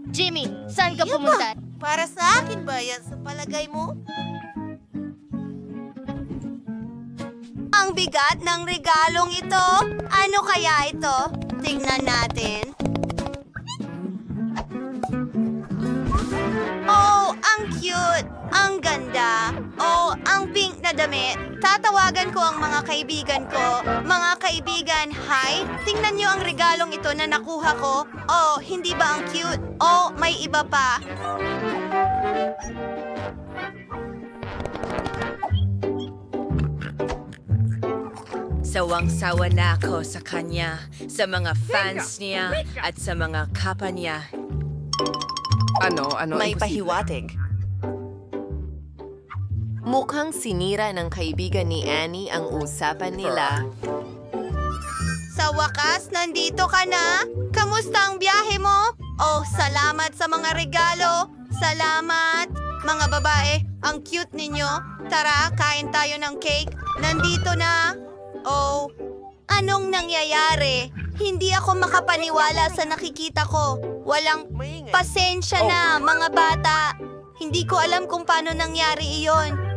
Jimmy, saan ka pumunta? Para sa akin ba yan sa palagay mo? Ang bigat ng regalong ito. Ano kaya ito? Tingnan natin. Oh, ang cute! Ang ganda! Oh, ang pink na damit. Tatawagan ko ang mga kaibigan ko. Mga kaibigan, hi! Tingnan niyo ang regalong ito na nakuha ko. Oh, hindi ba ang cute? Oh, may iba pa. Sawang-sawa na ako sa kanya, sa mga fans niya, at sa mga kapa niya. May pahiwatig. Mukhang sinira ng kaibigan ni Annie ang usapan nila. Sa wakas, nandito ka na? Kamusta ang biyahe mo? Oh, salamat sa mga regalo. Salamat. Mga babae, ang cute ninyo. Tara, kain tayo ng cake. Nandito na. Oh, anong nangyayari? Hindi ako makapaniwala sa nakikita ko. Walang pasensya na, mga bata. Hindi ko alam kung paano nangyari iyon.